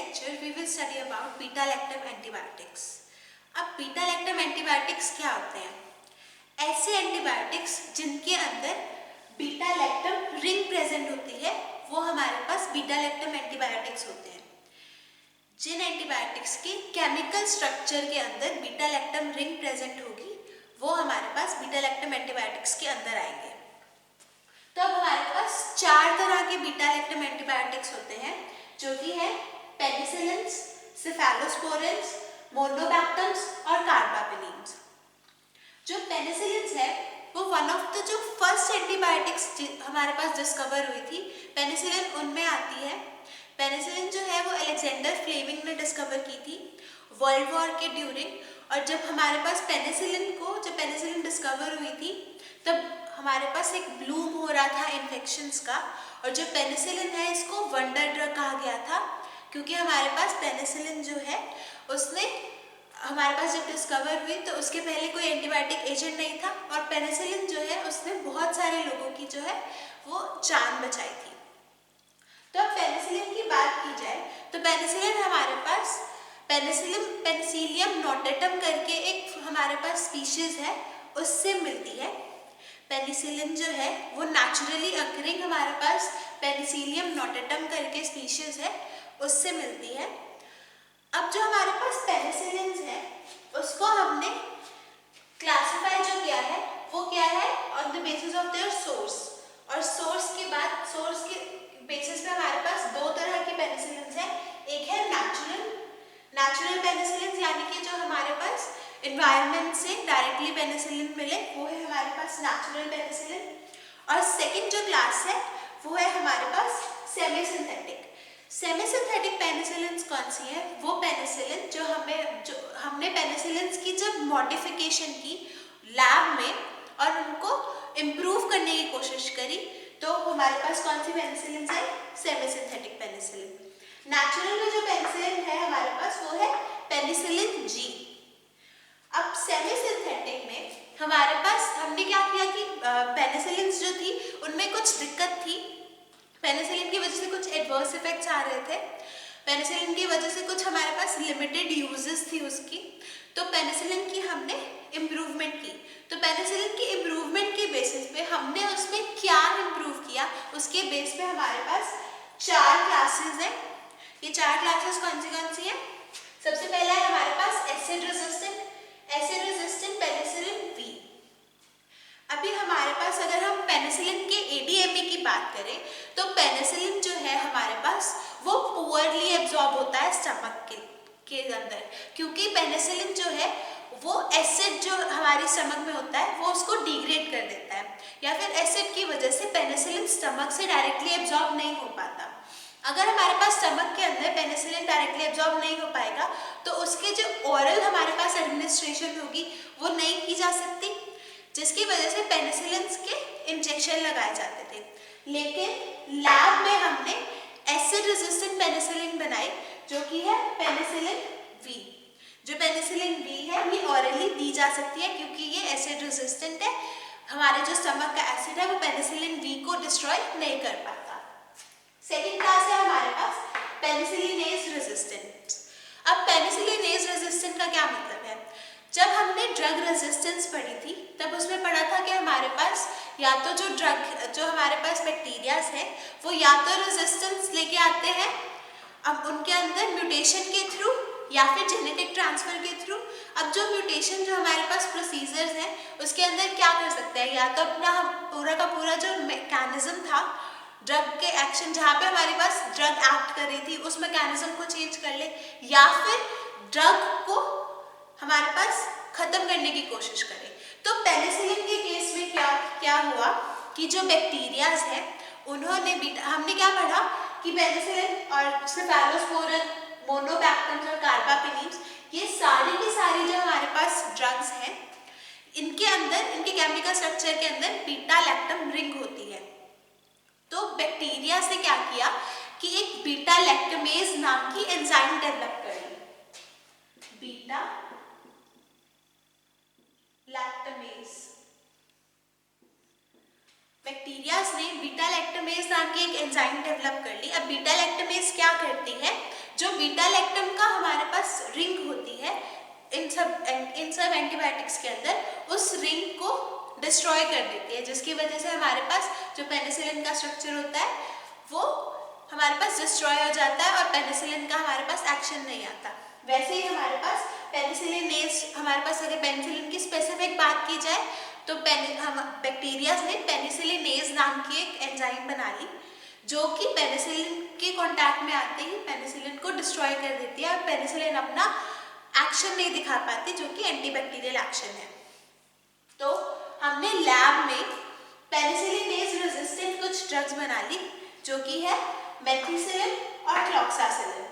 lecture we will study about beta-lactam antibiotics. अब beta-lactam antibiotics क्या होते हैं? ऐसे एंटीबायोटिक्स जिनके अंदर बीटा-लैक्टम रिंग प्रेजेंट होती है वो हमारे पास बीटा-लैक्टम एंटीबायोटिक्स होते हैं. जिन एंटीबायोटिक्स के केमिकल स्ट्रक्चर के अंदर बीटा-लैक्टम रिंग प्रेजेंट होगी वो हमारे पास बीटा-लैक्टम एंटीबायोटिक्स के अंदर आएंगे. तो अब हमारे पास 4 तरह के बीटा-लैक्टम एंटीबायोटिक्स होते हैं जो कि है पेनिसिलिन्स, सेफेलोस्पोरिन्स, मोनोबैक्टम्स और कार्बापेनिन्स. जो पेनिसिलिन्स है वो वन ऑफ द जो फर्स्ट एंटीबायोटिक्स हमारे पास डिस्कवर हुई थी पेनिसिलिन उनमें आती है. पेनिसिलिन जो है वो अलेक्जेंडर फ्लेमिंग ने डिस्कवर की थी वर्ल्ड वॉर के ड्यूरिंग. और जब हमारे पास जब पेनिसिलिन डिस्कवर हुई थी तब हमारे पास एक ब्लूम हो रहा था इन्फेक्शंस का. और जो पेनिसिलिन है इसको वंडर ड्रग कहा गया था क्योंकि हमारे पास पेनिसिलिन जो है उसने हमारे पास जब डिस्कवर हुई तो उसके पहले कोई एंटीबायोटिक एजेंट नहीं था और पेनिसिलिन जो है उसने बहुत सारे लोगों की जो है वो जान बचाई थी. तो अब पेनिसिलिन की बात की जाए तो पेनिसिलिन हमारे पास पेनिसिलियम नोटेटम करके एक हमारे पास स्पीशीज है उससे मिलती है. पेनिसिलिन जो है वो नेचुरली अकरिंग हमारे पास पेनिसिलियम नोटेटम करके स्पीशीज है उससे मिलती है. अब जो हमारे पास पेनिसिलिन्स है उसको हमने क्लासिफाई जो किया है वो क्या है on the basis of their source. और सोर्स के बेसिस पे हमारे पास 2 तरह की पेनिसिलिन्स है. एक है नेचुरल पेनिसिलिन्स यानी कि जो हमारे पास एनवायरनमेंट से डायरेक्टली पेनिसिलिन मिले वो है हमारे पास नेचुरल पेनिसिलिन. और सेकंड जो क्लास है वो है हमारे पास सेमी सिंथेटिक पेनिसिलिन्स कौन सी है? वो पेनिसिलिन जो हमने पेनिसिलिन्स की जब मॉडिफिकेशन की लैब में और उनको इम्प्रूव करने की कोशिश करी तो हमारे पास कौन सी पेनिसिलिन्स है? Semi synthetic penicillin. नेचुरल में जो पेनिसिलिन है हमारे पास वो है पेनिसिलिन जी. अब सेमी सिंथेटिक में हमारे पास हमने क्या किया कि पेनिसिलिन्स जो थी उनमें कुछ दिक्कत थी. पेनिसिलिन की वजह से कुछ एडवर्स इफेक्ट्स आ रहे थे. पेनिसिलिन की वजह से कुछ हमारे पास लिमिटेड यूजेस थी उसकी. तो पेनिसिलिन की हमने इम्प्रूवमेंट की. तो पेनिसिलिन की इम्प्रूवमेंट के बेसिस पे हमने उसमें क्या इम्प्रूव किया उसके बेस पे हमारे पास 4 क्लासेस हैं. ये 4 क्लासेस कौन सी है? सबसे पहला है हमारे पास एसिड रेजिस्टेंट पेनिसिलिन वी. अभी हमारे पास अगर हम पेनिसिलिन के एडीएमई की बात करें तो पेनिसिलिन जो है हमारे पास वो पुअरली एब्जॉर्ब होता है स्टमक के अंदर क्योंकि पेनिसिलिन जो है वो एसिड जो हमारी स्टमक में होता है वो उसको डिग्रेड कर देता है या फिर एसिड की वजह से पेनिसिलिन स्टमक से डायरेक्टली एब्जॉर्ब नहीं हो पाता. अगर हमारे पास स्टमक के अंदर पेनिसिलिन डायरेक्टली एब्जॉर्ब नहीं हो पाएगा तो उसके जो ओरल हमारे पास एडमिनिस्ट्रेशन होगी वो नहीं की जा सकती जिसकी वजह से पेनिसिलिन्स के इंजेक्शन लगाए जाते थे. लेकिन लैब में हमने एसिड रेजिस्टेंट पेनिसिलिन बनाई जो कि है पेनिसिलिन वी. जो पेनिसिलिन वी है ये ऑरली दी जा सकती है क्योंकि ये एसिड रेजिस्टेंट है. हमारे जो स्टमक का एसिड है वो पेनिसिलिन वी को डिस्ट्रॉय नहीं कर पाता. सेकेंड क्लास है हमारे पास पेनिसिलिनेज रेजिस्टेंट. अब पेनिसिलिनेज रेजिस्टेंट का क्या मतलब है? जब हमने ड्रग रेजिस्टेंस पढ़ी थी तब उसमें पढ़ा था कि हमारे पास या तो जो हमारे पास बैक्टीरियाज हैं वो या तो रेजिस्टेंस लेके आते हैं अब उनके अंदर म्यूटेशन के थ्रू या फिर जेनेटिक ट्रांसफर के थ्रू. अब जो म्यूटेशन जो हमारे पास प्रोसीजर्स हैं उसके अंदर क्या कर सकते हैं या तो अपना पूरा का पूरा जो मैकेनिज्म था ड्रग के एक्शन जहाँ पे हमारे पास ड्रग एक्ट कर रही थी उस मैकेनिज्म को चेंज कर ले या फिर ड्रग को हमारे पास खत्म करने की कोशिश करें. तो पेनिसिलिन के केस में क्या हुआ कि जो बैक्टीरियाज हैं हमने क्या पढ़ा कि पेनिसिलिन और सेफेलोस्पोरिन, मोनोबैक्टम्स और कार्बापेनिन्स ये सारी की सारी जो हमारे पास ड्रग्स हैं इनके अंदर इनके केमिकल स्ट्रक्चर के अंदर बीटा-लैक्टम रिंग होती है. तो बैक्टीरिया से क्या किया कि एक बीटा-लैक्टमेज नाम की एंजाइम डेवलप कर ली. बैक्टीरियाज ने बीटा-लैक्टमेज नाम की एक एंजाइम डेवलप कर ली. अब बीटा-लैक्टमेज क्या करती है जो बीटा लैक्टम का हमारे पास रिंग होती है इन सब एंटीबायोटिक्स के अंदर, उस रिंग को डिस्ट्रॉय कर देती है, जिसकी वजह से हमारे पास जो पेनिसिलिन का स्ट्रक्चर होता है वो हमारे पास डिस्ट्रॉय हो जाता है और पेनिसिलिन का हमारे पास एक्शन नहीं आता। वैसे ही हमारे पास पेनिसिलिनेज, हमारे पास अगर पेनिसिलिन की स्पेसिफिक बात की जाए तो बैक्टीरिया ने पेनिसिलिनेज नाम की एक एंजाइम बना ली, जो कि पेनिसिलिन के कांटेक्ट में आते ही पेनिसिलिन को डिस्ट्रॉय कर देती है और पेनिसिलिन अपना एक्शन नहीं दिखा पाती, जो कि एंटीबैक्टीरियल एक्शन है। तो हमने लैब में पेनिसिलिनेज रेजिस्टेंट कुछ ड्रग्स बना ली, जो कि है मेथिसिलिन और क्लॉक्सासिलिन।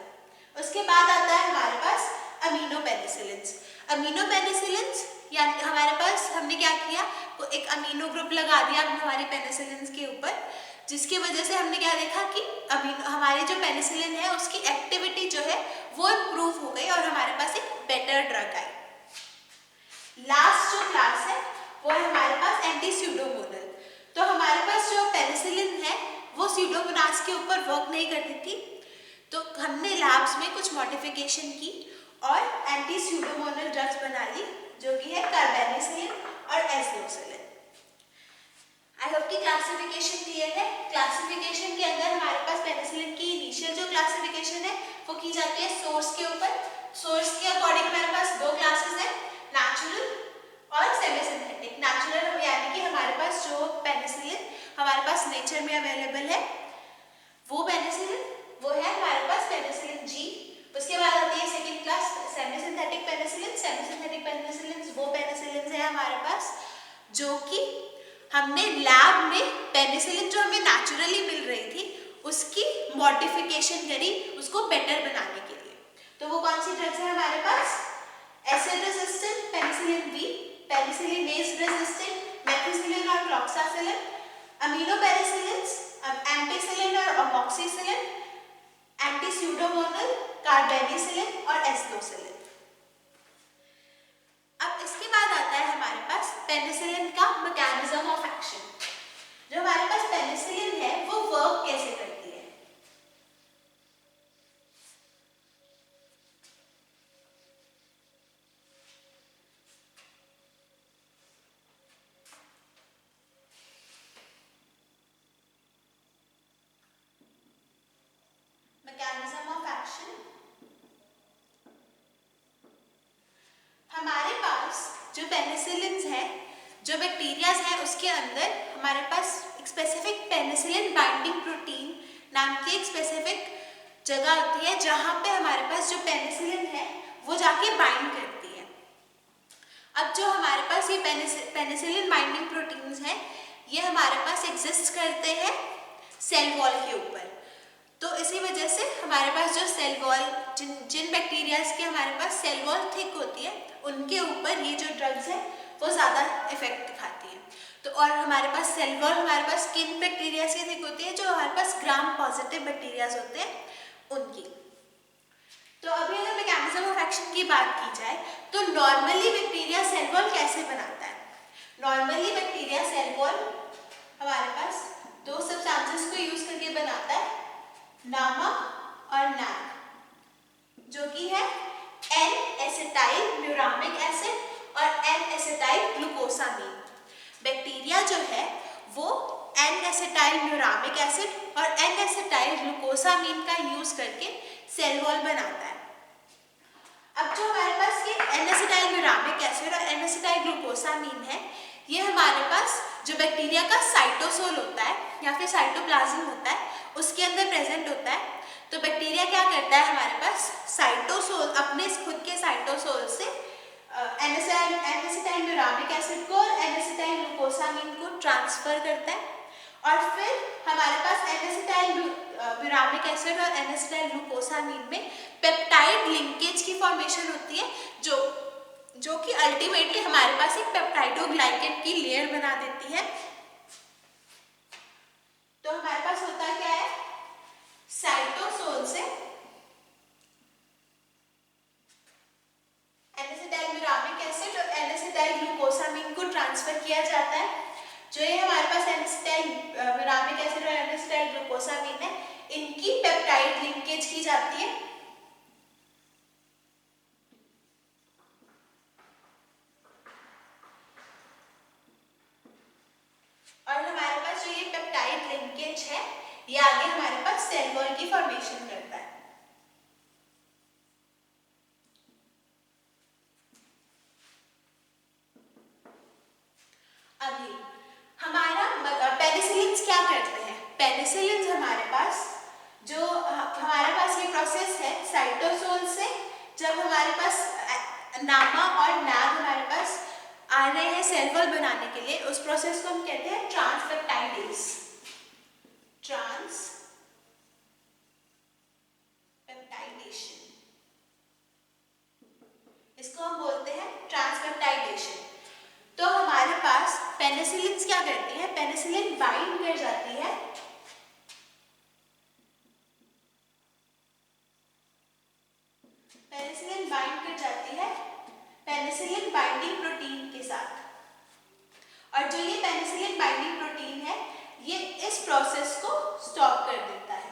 उसके बाद आता है हमारे पास अमीनो पेनिसिलिन्स। अमीनो पेनिसिलिन्स यानी हमारे पास हमने क्या किया, वो एक अमीनो ग्रुप लगा दिया हमारी पेनिसिलिन्स के ऊपर, जिसकी वजह से हमने क्या देखा कि हमारी जो पेनिसिलिन है उसकी एक्टिविटी जो है वो इम्प्रूव हो गई और हमारे पास एक बेटर ड्रग आई। लास्ट जो क्लास है वो है हमारे पास एंटी स्यूडोमोनल। तो हमारे पास जो पेनिसिलिन है वो स्यूडोमोनास के ऊपर वर्क नहीं करती थी, तो हमने लैब्स में कुछ मॉडिफिकेशन की और एंटी स्यूडोमोनल ड्रग्स बना ली, जो कि है कार्बेनिसिलिन और एस्लोसिलिन। आई होप कि क्लासिफिकेशन क्लियर है। क्लासिफिकेशन के अंदर हमारे पास पेनिसिलिन की इनिशियल जो क्लासिफिकेशन है वो की जाती है सोर्स के ऊपर। सोर्स के अकॉर्डिंग हमारे पास दो क्लासेस हैं, नेचुरल और सेमी सिंथेटिक। नेचुरल यानी कि हमारे पास जो पेनिसिलिन हमारे पास नेचर में अवेलेबल है वो पेनिसिलिन, वो है हमारे पास पेनिसिलिन जी। उसके बाद आती है second class semi synthetic penicillin. Semi synthetic penicillin वो पेनिसिलिन है हमारे पास जो कि हमने लैब में पेनिसिलिन जो हमें नेचुरली मिल रही थी उसकी मॉडिफिकेशन करी उसको बेटर बनाने के लिए। तो वो कौन सी ड्रग्स है हमारे पास, acid resistant penicillin B, penicillinase resistant methicillin और क्लॉक्सासिलिन, अमीनो पेनिसिलिन्स एम्पिसिलिन और अमोक्सिसिलिन, एंटी स्यूडोमोनल कार्बेनिसिलिन और एस्लोसिलिन। अब इसके बाद आता है हमारे पास पेनिसिलिन का मैकेनिज्म ऑफ एक्शन। जो हमारे पास पेनिसिलिन है वो वर्क कैसे करती है। मैकेनिज्म ऑफ एक्शन, हमारे पास जो पेनिसिलिन्स है, जो बैक्टीरियाज हैं उसके अंदर हमारे पास एक स्पेसिफिक पेनिसिलिन बाइंडिंग प्रोटीन नाम की एक स्पेसिफिक जगह होती है जहाँ पे हमारे पास जो पेनिसिलिन है वो जाके बाइंड करती है। अब जो हमारे पास ये पेनिसिलिन बाइंडिंग प्रोटीन्स हैं ये हमारे पास एग्जिस्ट करते हैं सेल वॉल के ऊपर। तो इसी वजह से हमारे पास जो सेल वॉल जिन बैक्टीरियाज के हमारे पास सेल वॉल थिक होती है उनके ऊपर ये जो ड्रग्स है वो ज़्यादा इफेक्ट दिखाती है। तो और हमारे पास सेल वॉल हमारे पास किन बैक्टीरियाज की थिक होती है, जो हमारे पास ग्राम पॉजिटिव बैक्टीरियाज होते हैं उनकी। तो अभी अगर मैकेनिज्म ऑफ एक्शन की बात की जाए तो नॉर्मली बैक्टीरिया सेल वॉल कैसे बनाता है। नॉर्मली बैक्टीरिया सेल वॉल हमारे पास दो सब्सटेंसेस को यूज करके बनाता है, नमक और नैक, जो कि है N-एसिटाइल म्यूरामिक एसिड और N-एसिटाइल ग्लूकोसामीन। बैक्टीरिया जो है वो N-एसिटाइल म्यूरामिक एसिड और N-एसिटाइल ग्लूकोसामीन का यूज करके सेल वॉल बनाता है। अब जो हमारे पास ये N-एसिटाइल म्यूरामिक एसिड और N-एसिटाइल ग्लूकोसामीन है ये हमारे पास जो बैक्टीरिया का साइटोसोल होता है या फिर साइटोप्लाज्म होता है उसके अंदर प्रेजेंट होता है। तो बैक्टीरिया क्या करता है, हमारे पास साइटोसोल अपने खुद के साइटोसोल से N-एसिटाइल म्यूरामिक एसिड को और N-एसिटाइल ग्लूकोसामीन को ट्रांसफर करता है और फिर हमारे पास N-एसिटाइल म्यूरामिक एसिड और N-एसिटाइल ग्लूकोसामीन में पेप्टाइड लिंकेज की फॉर्मेशन होती है जो कि अल्टीमेटली हमारे पास एक पेप्टाइडोग्लाइकेन की लेयर बना देती है। तो हमारे पास होता क्या है, साइटोसोल से N-एसिटाइल म्यूरामिक एसिड और N-एसिटाइल ग्लूकोसामीन को ट्रांसफर किया जाता है। जो ये हमारे पास N-एसिटाइल म्यूरामिक एसिड और N-एसिटाइल ग्लूकोसामीन है इनकी पेप्टाइड लिंकेज की जाती है ये आगे हमारे पास सेल वॉल की फॉर्मेशन करता है। अभी हमारा पेनिसिलिन्स क्या करते हैं? पेनिसिलिन्स हमारे पास जो हमारे पास ये प्रोसेस है साइटोसोल से, जब हमारे पास नामा और नाग हमारे पास आ रहे हैं सेल वॉल बनाने के लिए, उस प्रोसेस को हम कहते हैं ट्रांसपेप्टाइडेज। ट्रांसपेप्टाइडेशन, इसको हम बोलते हैं ट्रांसपेप्टाइडेशन। तो हमारे पास पेनिसिलिन्स क्या करती है? पेनिसिलिन बाइंड कर जाती है पेनिसिलिन बाइंडिंग प्रोटीन के साथ, और जो ये पेनिसिलिन बाइंडिंग प्रोटीन है ये इस प्रोसेस को स्टॉप कर देता है।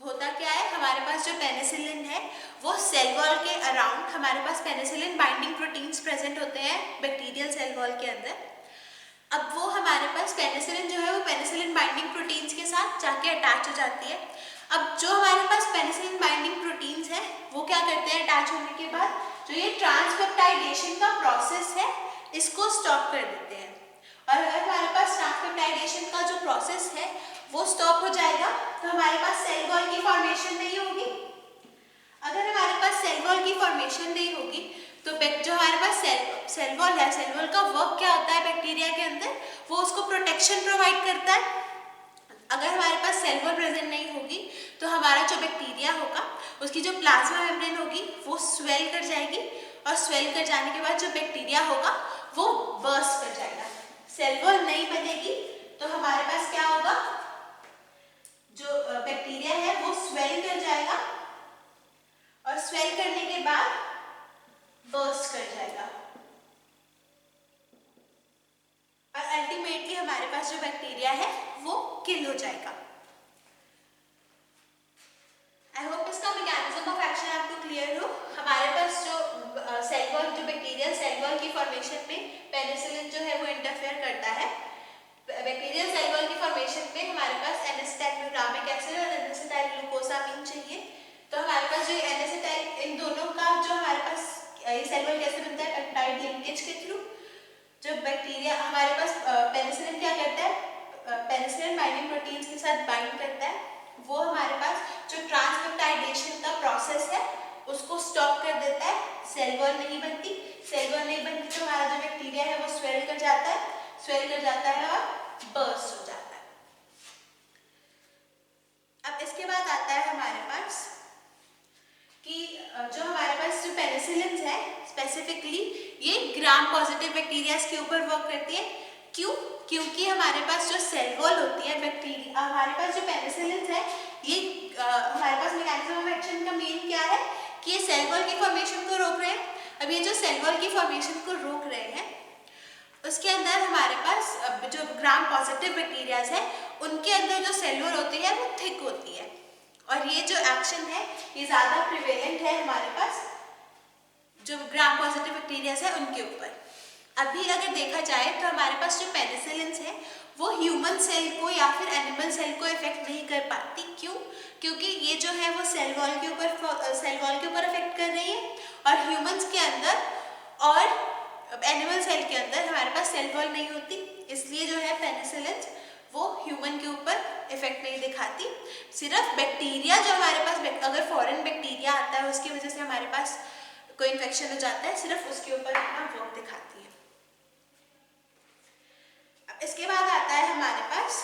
होता क्या है, हमारे पास जो पेनिसिलिन है वो सेल वॉल के अराउंड, हमारे पास पेनिसिलिन बाइंडिंग प्रोटीन्स प्रेजेंट होते हैं बैक्टीरियल सेल वॉल के अंदर। अब वो हमारे पास पेनिसिलिन जो है वो पेनिसिलिन बाइंडिंग प्रोटीन्स के साथ जाके अटैच हो जाती है। अब जो हमारे पास पेनिसिलिन बाइंडिंग प्रोटीन्स है वो क्या करते हैं, अटैच होने के बाद जो ये ट्रांसपेप्टाइडेशन का प्रोसेस है इसको स्टॉप कर देते हैं। और अगर हमारे पास ट्रांसपेप्टाइडेशन का जो प्रोसेस है वो स्टॉप हो जाएगा तो हमारे पास सेल वॉल की फॉर्मेशन नहीं होगी। अगर हमारे पास सेल वॉल की फॉर्मेशन नहीं होगी तो जो हमारे पास सेल वॉल है, सेल वॉल का वर्क क्या होता है बैक्टीरिया के अंदर, वो उसको प्रोटेक्शन प्रोवाइड करता है। अगर हमारे पास सेल वॉल प्रेजेंट नहीं होगी तो हमारा जो बैक्टीरिया होगा उसकी जो प्लाज्मा मेम्ब्रेन होगी वो स्वेल कर जाएगी, और स्वेल कर जाने के बाद जो बैक्टीरिया होगा वो बर्स्ट कर जाएगा। सेल वॉल नहीं बनेगी तो हमारे पास क्या होगा, जो बैक्टीरिया है वो स्वेल कर जाएगा, और स्वेल करने के बाद बर्स्ट कर जाएगा, और अल्टीमेटली हमारे पास जो बैक्टीरिया है वो किल हो जाएगा। आई होप इसका मैकेनिज्म ऑफ एक्शन आपको क्लियर हो। हमारे पास जो सेल वॉल, जो बैक्टीरियल सेल वॉल की फॉर्मेशन में पेनिसिलिन जो है वो इंटरफेयर करता है। बैक्टीरियल सेल वॉल की फॉर्मेशन में हमारे पास एन-एसिटाइल ग्लूटामिक एसिड और एन-एसिटाइल ग्लूकोसामीन चाहिए। तो हमारे पास जो एन-एसिटाइल, इन दोनों का जो हमारे पास ये सेल वॉल कैसे बनता है, पेप्टाइड लिंकेज के थ्रू। जो बैक्टीरिया हमारे पास पेनिसिलिन क्या करता है, पेनिसिलिन बाइंडिंग प्रोटीन्स के साथ बाइंड करता है, वो हमारे पास जो ट्रांसपेप्टाइडेशन का प्रोसेस है उसको स्टॉप कर देता है। सेल वॉल नहीं बनती, सेल वॉल नहीं बनती तो हमारा जो बैक्टीरिया है वो स्वेल कर जाता है, स्वेल कर जाता है और बर्स्ट हो जाता है। अब इसके बाद आता है हमारे पास कि जो हमारे पास जो पेनिसिलिन है स्पेसिफिकली ये ग्राम पॉजिटिव बैक्टीरिया के ऊपर वर्क करती है। क्यों? क्योंकि हमारे पास जो सेल वॉल होती है बैक्टीरिया, हमारे पास जो पेनिसिलिन है ये हमारे पास मैकेनिज्म ऑफ एक्शन का मेन क्या है कि ये सेल वॉल की फॉर्मेशन को रोक रहे हैं। अब ये जो सेल वॉल की फॉर्मेशन को रोक रहे हैं उसके अंदर हमारे पास जो ग्राम पॉजिटिव बैक्टीरियाज है उनके अंदर जो सेल वॉल होती है वो थिक होती है, और ये जो एक्शन है ये ज़्यादा प्रिवेलेंट है हमारे पास जो ग्राम पॉजिटिव बैक्टीरियाज है उनके ऊपर। अभी अगर देखा जाए तो हमारे पास जो पेनिसिलिन्स है वो ह्यूमन सेल को या फिर एनिमल सेल को इफेक्ट नहीं कर पाती। क्यों? क्योंकि ये जो है वो सेल वॉल के ऊपर इफेक्ट कर रही है, और ह्यूमंस के अंदर और एनिमल सेल के अंदर हमारे पास सेल वॉल नहीं होती, इसलिए जो है पेनिसिलिन्स वो ह्यूमन के ऊपर इफेक्ट नहीं दिखाती। सिर्फ बैक्टीरिया जो हमारे पास, अगर फॉरेन बैक्टीरिया आता है उसकी वजह से हमारे पास कोई इन्फेक्शन हो जाता है, सिर्फ उसके ऊपर अपना वर्क दिखाती है। अब इसके बाद आता है हमारे पास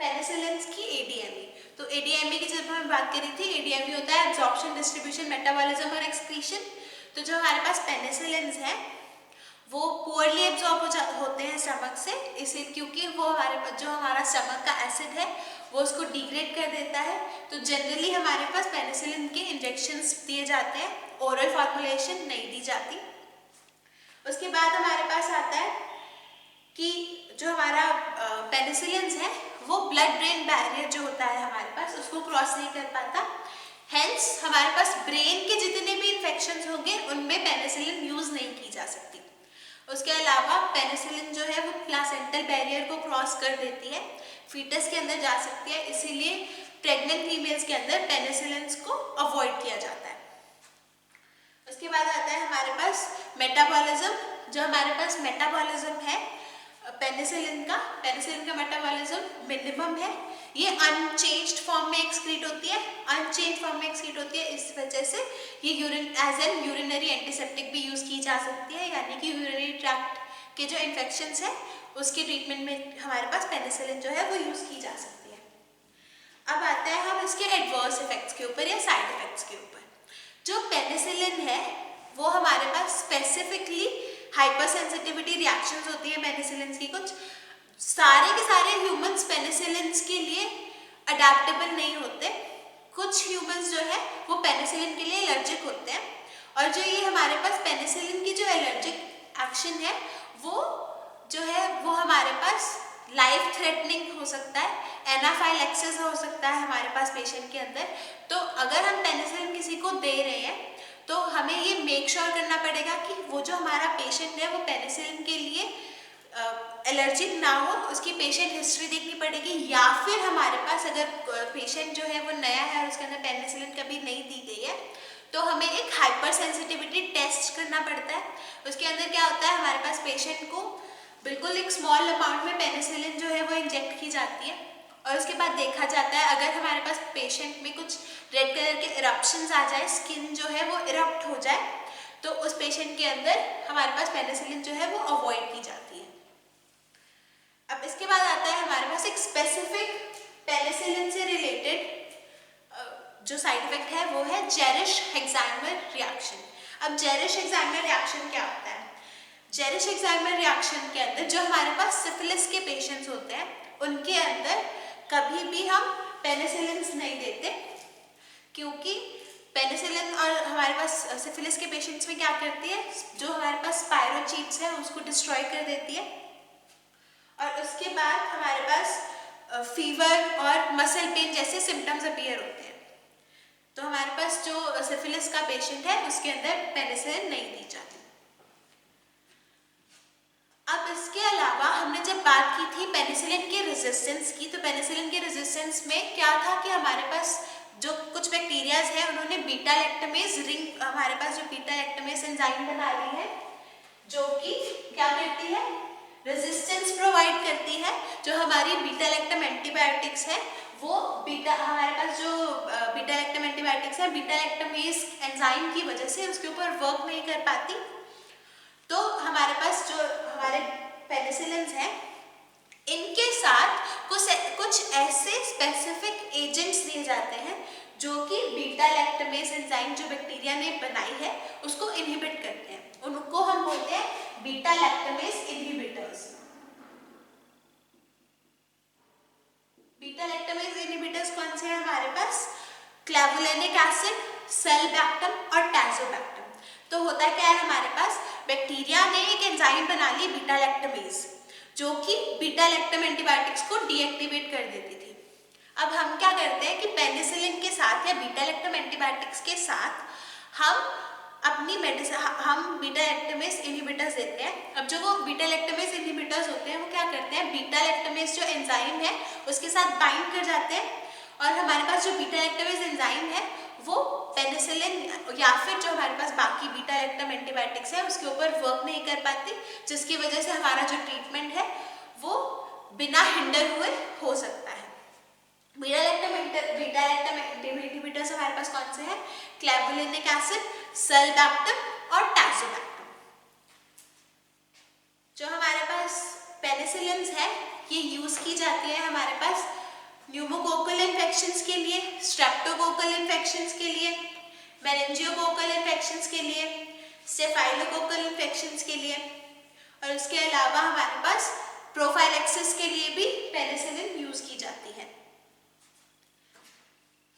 पेनिसिलिन्स की एडीएमई। तो एडीएमई की जब हम बात करी थी, एडीएमई होता है एब्जॉर्प्शन, डिस्ट्रीब्यूशन, मेटाबॉलिज्म और एक्सक्रीशन। तो जो हमारे पास पेनिसिलिन्स हैं वो पुअरली एब्जॉर्ब होते हैं स्टमक से, इसे क्योंकि वो हमारा स्टमक का एसिड है वो उसको डिग्रेड कर देता है। तो जनरली हमारे पास पेनिसिलिन के इंजेक्शंस दिए जाते हैं, ओरल फॉर्मुलेशन नहीं दी जाती। उसके बाद हमारे पास आता है कि जो हमारा पेनिसिलिन्स है वो ब्लड ब्रेन बैरियर जो होता है हमारे पास उसको क्रॉस नहीं कर पाता। हेंस हमारे पास ब्रेन के जितने भी इन्फेक्शंस होंगे उनमें पेनिसिलिन यूज नहीं की जा सकती। उसके अलावा पेनिसिलिन जो है वो प्लासेंटल बैरियर को क्रॉस कर देती है, फीटस के अंदर जा सकती है, इसीलिए प्रेग्नेंट फीमेल्स के अंदर पेनिसिलिन को अवॉइड किया जाता है। उसके बाद आता है हमारे पास मेटाबॉलिज्म। जो हमारे पास मेटाबॉलिज्म है पेनिसिलिन का मेटाबॉलिज्म मिनिमम है। ये अनचेंज्ड फॉर्म में एक्सक्रीट होती है, इस वजह से ये urine as an urinary antiseptic भी यूज की जा सकती है, यानी कि यूरिनरी ट्रैक्ट के जो इन्फेक्शंस है उसके ट्रीटमेंट में हमारे पास पेनिसिलिन जो है वो यूज की जा सकती है। अब आते हैं हम इसके एडवर्स इफेक्ट्स के ऊपर या साइड इफेक्ट्स के ऊपर। जो पेनिसिलिन है वो हमारे पास स्पेसिफिकली हाइपर सेंसिटिविटी रिएक्शंस होती है पेनिसिलिन की। कुछ सारे के सारे ह्यूमंस पेनिसिलिन के लिए अडेप्टेबल नहीं होते, कुछ ह्यूमंस जो है वो पेनिसिलिन के लिए एलर्जिक होते हैं, और जो ये हमारे पास पेनिसिलिन की जो एलर्जिक एक्शन है वो जो है वो हमारे पास लाइफ थ्रेटनिंग हो सकता है, एनाफाइलैक्सिस हो सकता है हमारे पास पेशेंट के अंदर। तो अगर हम पेनिसिलिन किसी को दे रहे हैं तो हमें ये मेक श्योर करना पड़ेगा कि वो जो हमारा पेशेंट है वो पेनिसिलिन के लिए एलर्जिक ना हो, उसकी पेशेंट हिस्ट्री देखनी पड़ेगी, या फिर हमारे पास अगर पेशेंट जो है वो नया है और उसके अंदर पेनिसिलिन कभी नहीं दी गई है तो हमें एक हाइपर सेंसिटिविटी टेस्ट करना पड़ता है। उसके अंदर क्या होता है, हमारे पास पेशेंट को बिल्कुल एक स्मॉल अमाउंट में पेनिसिलिन जो है वो इंजेक्ट की जाती है, और उसके बाद देखा जाता है अगर हमारे पास पेशेंट में कुछ रेड कलर के इरप्शंस आ जाए, स्किन जो है वो इरप्ट हो जाए, तो उस पेशेंट के अंदर हमारे पास पेनिसिलिन जो है वो अवॉइड की जाती है। अब इसके बाद आता है हमारे पास एक स्पेसिफिक पेनिसिलिन से रिलेटेड जो साइड इफेक्ट है वो है जेरिश-हेक्साइमर रिएक्शन। अब जेरिश-हेक्साइमर रिएक्शन क्या होता है? जेरिश-हेक्साइमर रिएक्शन के अंदर जो हमारे पास सिफिलिस के पेशेंट्स होते हैं उनके अंदर कभी भी हम पेनिसिलिन नहीं देते, क्योंकि पेनिसिलिन और हमारे पास सिफिलिस के पेशेंट्स में क्या करती है, जो हमारे पास स्पायरोचीट्स है उसको डिस्ट्रॉय कर देती है, और उसके बाद हमारे पास फीवर और मसल पेन जैसे सिम्टम्स अपीयर होते हैं। तो हमारे पास जो सिफिलिस का पेशेंट है उसके अंदर पेनिसिलिन नहीं दी जाती। अब इसके अलावा हमने जब बात की थी पेनिसिलिन के रेजिस्टेंस की, तो पेनिसिलिन के रेजिस्टेंस में क्या था कि हमारे पास जो कुछ बैक्टीरियाज हैं उन्होंने बीटा लैक्टमेज रिंग, हमारे पास जो बीटा लैक्टमेज एंजाइम बना ली है जो कि क्या करती है, रेजिस्टेंस प्रोवाइड करती है। जो हमारी बीटा लैक्टम एंटीबायोटिक्स है वो हमारे पास जो बीटा लैक्टम एंटीबायोटिक्स है बीटा लैक्टमेज एंजाइम की वजह से उसके ऊपर वर्क नहीं कर पाती, तो हमारे पास जो हमारे पेनिसिलिन हैं इनके साथ कुछ ऐसे स्पेसिफिक एजेंट्स दिए जाते हैं जो कि बीटा लैक्टमेज एंजाइम जो बैक्टीरिया ने बनाई है उसको इनहिबिट करते हैं, उनको हम बोलते हैं beta lactamase inhibitors. Beta lactamase inhibitors कौन से हैं हमारे पास? क्लेवुलेनिक एसिड, सेल्बैक्टम और टैजोबैक्टम। तो होता क्या है, हमारे पास बैक्टीरिया ने एक एंजाइम बना ली बीटा लैक्टमेज जो कि बीटा लैक्टम एंटीबायोटिक्स को डीएक्टिवेट कर देती थी। अब हम क्या करते हैं कि पेनिसिलिन के साथ या बीटा लैक्टम एंटीबायोटिक्स के साथ हम अपनी मेडिसिन हम बीटा लैक्टमेज इनहिबिटर्स देते हैं। अब जो वो बीटा लैक्टमेज इनहिबिटर्स होते हैं वो क्या करते हैं, बीटा लैक्टमेज जो एंजाइम है उसके साथ बाइंड कर जाते हैं, और हमारे पास जो बीटा लैक्टमेज एंजाइम है वो पेनिसिलिन या फिर जो हमारे पास बाकी बीटा लैक्टम एंटीबायोटिक्स है उसके ऊपर वर्क नहीं कर पाती, जिसकी वजह से हमारा जो ट्रीटमेंट है वो बिना हिंडर हुए हो सकता है। बीटा लैक्टम इनहिबिटर्स हमारे पास कौन से हैं? क्लेवुलेनिक एसिड, सेल्बैक्टम और टैजोबैक्टम। जो हमारे पास पेनिसिलिन है ये यूज की जाती है हमारे पास न्यूमोकोकल इन्फेक्शंस के लिए, स्ट्रेप्टोकोकल इन्फेक्शंस के लिए, मेनिंजियोकोकल इन्फेक्शंस के लिए, स्टेफाइलोकोकल इन्फेक्शंस के लिए, और उसके अलावा हमारे पास प्रोफाइलैक्सिस के लिए भी पेनिसिलिन यूज की जाती है।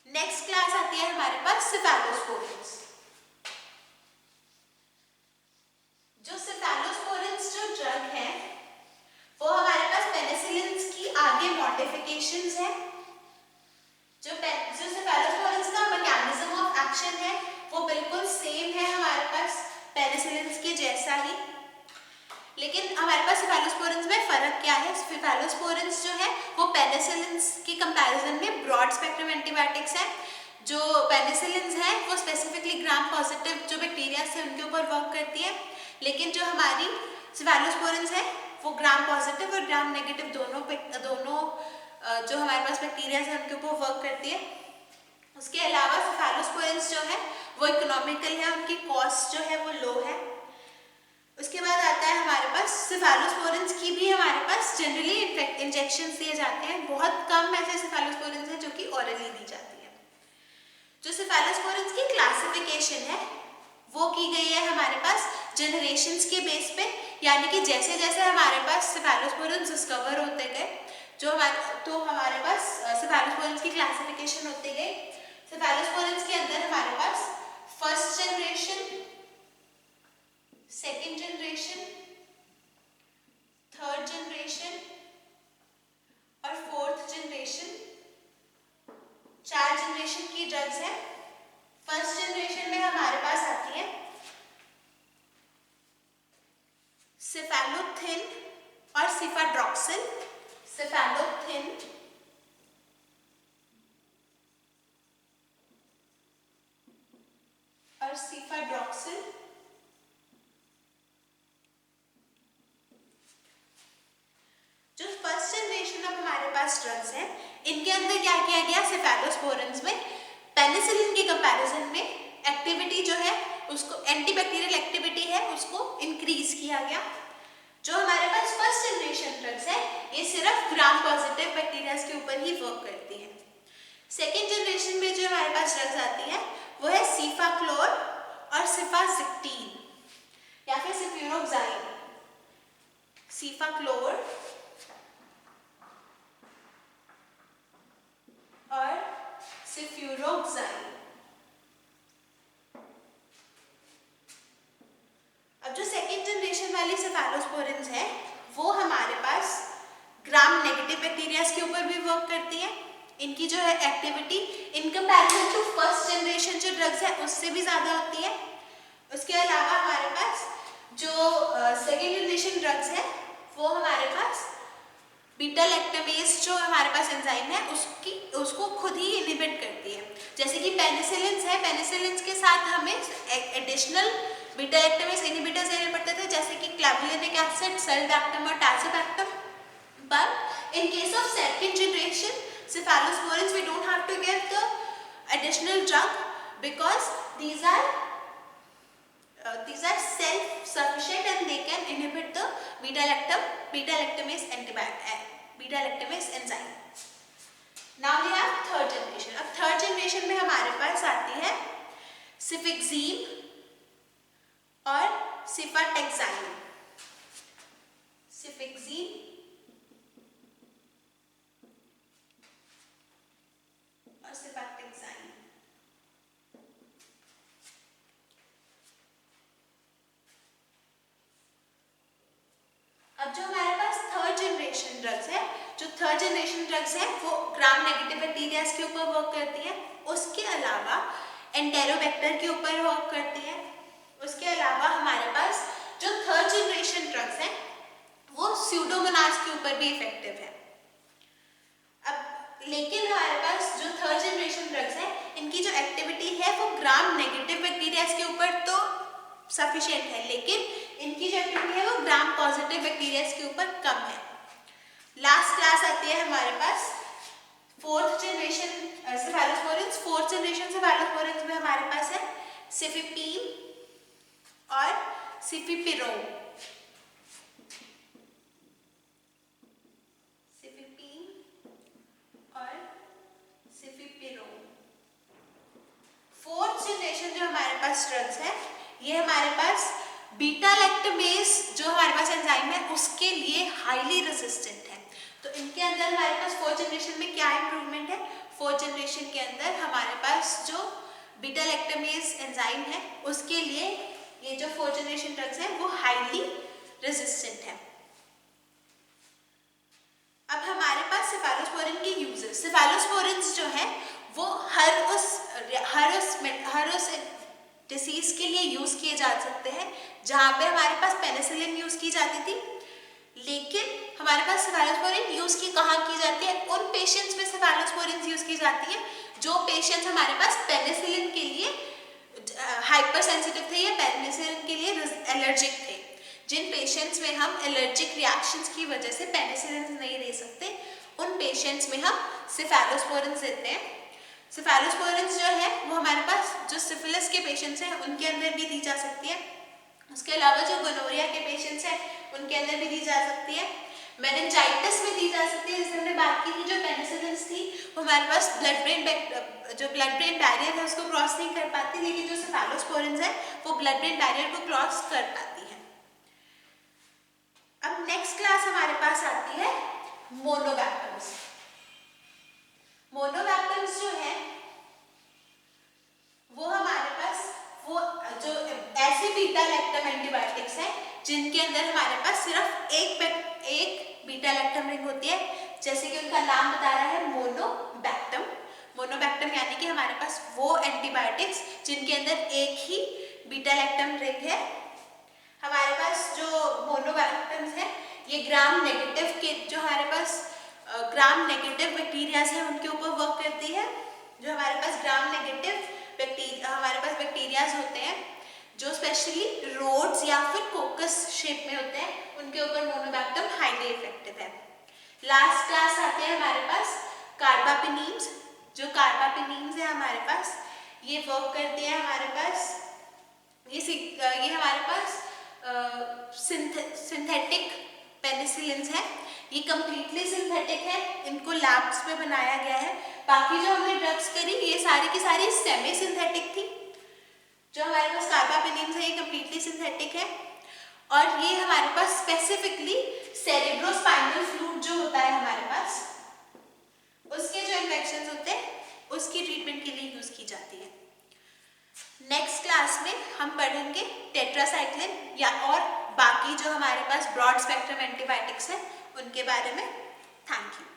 नेक्स्ट क्लास आती है हमारे पास सेफेलोस्पोरिन्स। जो सेफेलोस्पोरिन्स जो ड्रग है वो हमारे पास पेनिसिलिन की आगे मॉडिफिकेशंस है। जो सेफेलोस्पोरिन्स का मैकेनिज्म ऑफ एक्शन है वो बिल्कुल सेम है हमारे पास पेनिसिलिन के जैसा ही। लेकिन हमारे पास सेफेलोस्पोरेंस में फर्क क्या है? सेफेलोस्पोरेंस जो है वो पेनिसिलिन्स की कंपैरिजन में ब्रॉड स्पेक्ट्रम एंटीबायोटिक्स है। जो पेनिसिलिन्स है वो स्पेसिफिकली ग्राम पॉजिटिव जो बैक्टीरिया है उनके ऊपर वर्क करती है, लेकिन जो हमारी सेफेलोस्पोरेंस है वो ग्राम पॉजिटिव और ग्राम नेगेटिव दोनों जो हमारे पास बैक्टीरिया है उनके ऊपर वर्क करती है। उसके अलावा सेफेलोस्पोरेंस जो है वो इकोनॉमिकल है, उनकी कॉस्ट जो है वो लो है। उसके बाद आता है हमारे पास सेफेलोस्पोरेंस की भी हमारे पास जनरली इंजेक्शन दिए जाते हैं, बहुत कम ऐसे सेफेलोस्पोरेंस हैं जो कि ओरली दी जाती है। जो सेफेलोस्पोरेंस की क्लासिफिकेशन है वो की गई है हमारे पास जनरेशंस के बेस पे, यानी कि जैसे जैसे हमारे पास सेफेलोस्पोरेंस डिस्कवर होते गए हमारे पास सेफेलोस्पोरेंस की क्लासिफिकेशन होती गई। सेफेलोस्पोरेंस के अंदर हमारे पास first generation, second generation, third generation और फोर्थ जनरेशन, 4 जनरेशन की ड्रग्स हैं। फर्स्ट जनरेशन में हमारे पास आती है सेफेलोथिन और सिफाड्रॉक्सिल। सेफेलोथिन और सिफाड्रॉक्सिल। जो फर्स्ट जनरेशन ऑफ हमारे पास ड्रग्स हैं इनके अंदर क्या किया गया? सेफेलोस्पोरेंस में पेनिसिलिन के कंपैरिजन में एक्टिविटी जो है उसको एंटीबैक्टीरियल एक्टिविटी है उसको इंक्रीज किया गया। जो हमारे पास फर्स्ट जनरेशन ड्रग्स है ये सिर्फ ग्राम पॉजिटिव बैक्टीरिया के ऊपर ही वर्क करती है। सेकेंड जनरेशन में जो हमारे पास ड्रग्स आती है वो है सीफाक्लोर और सिफाजिक्टीन या फिर सिफ्यूरोक्साइन। सीफाक्लोर और सिफ्यूरोक्साइन। अब जो सेकेंड जनरेशन वाली सेफेलोस्पोरेंस है वो हमारे पास ग्राम नेगेटिव बैक्टीरिया के ऊपर भी वर्क करती है। इनकी जो है activity in comparison to first generation जो ड्रग्स है उससे भी ज़्यादा होती है। उसके अलावा हमारे पास जो सेकेंड जनरेशन ड्रग्स है वो हमारे पास बीटा लैक्टामेज जो हमारे पास एंजाइम है उसको खुद ही इनहिबिट करती है। जैसे कि पेनिसिलिन्स है, पेनिसिलिन्स के साथ हमें एडिशनल बीटा लैक्टामेज इनहिबिटर्स देने पड़ते थे जैसे कि क्लेवुलिनिक एसिड, सेल्बैक्टम और टाज़ोबैक्टम। But in case of second generation cephalosporins, we don't have to give the additional drug because these are self-sufficient and they can inhibit the beta-lactamase enzyme. Now we have third generation. अब third generation में हमारे पास आती है सिफिक्जीम और सिफाटेक्साइन। सिफिक्जीम और सिफाटेक्साइन। अब जो हमारे पास थर्ड जनरेशन ड्रग्स है, जो थर्ड जनरेशन ड्रग्स है वो ग्राम नेगेटिव बैक्टीरिया के ऊपर वर्क करती है। उसके अलावा एंटेरोबैक्टर के ऊपर वर्क करती है। उसके अलावा हमारे पास जो थर्ड जनरेशन ड्रग्स हैं वो स्यूडोमोनास के ऊपर भी इफेक्टिव है। अब लेकिन हमारे पास जो थर्ड जनरेशन ड्रग्स हैं इनकी जो एक्टिविटी है वो ग्राम नेगेटिव बैक्टीरिया के ऊपर तो सफिशिएंट है, लेकिन इनकी जो एक्टिविटी है वो ग्राम पॉजिटिव बैक्टीरिया के ऊपर कम है। लास्ट क्लास आती है हमारे पास फोर्थ जनरेशन सेफेलोस्पोरेंस। फोर्थ जनरेशन सेफेलोस्पोरेंस में हमारे पास है सिफिपीन और सिफिपिरोन। सिफिपीन और सिफिपिरोन। फोर्थ जनरेशन जो हमारे पास ड्रग्स है ये हमारे पास बीटा लैक्टामेज जो हमारे पास एंजाइम है उसके लिए हाईली रेजिस्टेंट है। तो इनके अंदर हमारे पास फोर्थ जनरेशन में क्या इंप्रूवमेंट है? फोर्थ जनरेशन के अंदर हमारे पास जो बीटा लैक्टामेज एंजाइम है उसके लिए ये जो फोर्थ जनरेशन ड्रग्स है वो हाईली रेजिस्टेंट है। अब हमारे पास सेफेलोस्पोरिन के यूजेस। सेफेलोस्पोरिन्स जो है वो हर उस डिसीज के लिए यूज किए जा सकते हैं, जहाँ पे हमारे पास पेनिसिलिन यूज की जाती थी, लेकिन हमारे पास सेफालोस्पोरिन यूज कहाँ की जाती है, उन पेशेंट्स में सेफालोस्पोरिन यूज की जाती है जो पेशेंट्स हमारे पास पेनिसिलिन के लिए हाइपर सेंसिटिव थे या पेनिसिलिन के लिए एलर्जिक थे। जिन पेशेंट्स में हम एलर्जिक रिएक्शंस की वजह से पेनिसिलिन नहीं दे सकते, उन पेशेंट्स में हम सेफालोस्पोरिन देते हैं। सेफालोस्पोरिन जो है वो हमारे पास जो सिफिलिस के पेशेंट्स हैं उनके अंदर भी दी जा सकती है। उसके अलावा जो गोनोरिया के पेशेंट्स हैं उनके अंदर भी दी जा सकती है। मेनिंजाइटिस में दी जा सकती है, जैसे हमने बात की थी जो पेनिसिलिन थी वो हमारे पास ब्लड ब्रेन बैरियर है उसको क्रॉस नहीं कर पाती, लेकिन जो सेफालोस्पोरिन है वो ब्लड ब्रेन बैरियर को क्रॉस कर पाती है। अब नेक्स्ट क्लास हमारे पास आती है मोनोबैक्टम्स। मोनोबैक्टम्स जो है वो हमारे पास वो जो ऐसे बीटा लैक्टम एंटीबायोटिक्स हैं जिनके अंदर हमारे पास सिर्फ एक बीटा लैक्टम रिंग होती है, जैसे कि उनका नाम बता रहा है मोनोबैक्टम। मोनोबैक्टम यानी कि हमारे पास वो एंटीबायोटिक्स जिनके अंदर एक ही बीटा लैक्टम रिंग है। हमारे पास जो मोनोबैक्टम्स है ये ग्राम नेगेटिव के जो हमारे पास ग्राम नेगेटिव बैक्टीरियाज हैं उनके ऊपर वर्क करती है। जो हमारे पास ग्राम नेगेटिव हमारे पास बैक्टीरियाज होते हैं जो स्पेशली रोड्स या फिर कोकस शेप में होते हैं, उनके ऊपर मोनोबैक्टम हाईली इफेक्टिव है। लास्ट क्लास आते हैं हमारे पास कार्बापेनीम्स। जो कार्बापेनीम्स है हमारे पास ये वर्क करते हैं हमारे पास ये हमारे पास सिंथेटिक पेनिसिलिन है। ये कम्प्लीटली सिंथेटिक है, इनको लैब्स में बनाया गया है। बाकी जो हमने ड्रग्स करी ये सारी की सारी सेमी सिंथेटिक थी। जो हमारे पास कार्बापेनीम्स है ये कम्प्लीटली सिंथेटिक है और ये हमारे पास स्पेसिफिकली सेरेब्रोस्पाइनल फ्लूइड जो होता है हमारे पास उसके जो इन्फेक्शंस होते हैं उसकी ट्रीटमेंट के लिए यूज की जाती है। नेक्स्ट क्लास में हम पढ़ेंगे टेट्रासाइक्लिन या और बाकी जो हमारे पास ब्रॉड स्पेक्ट्रम एंटीबायोटिक्स हैं उनके बारे में। Thank you.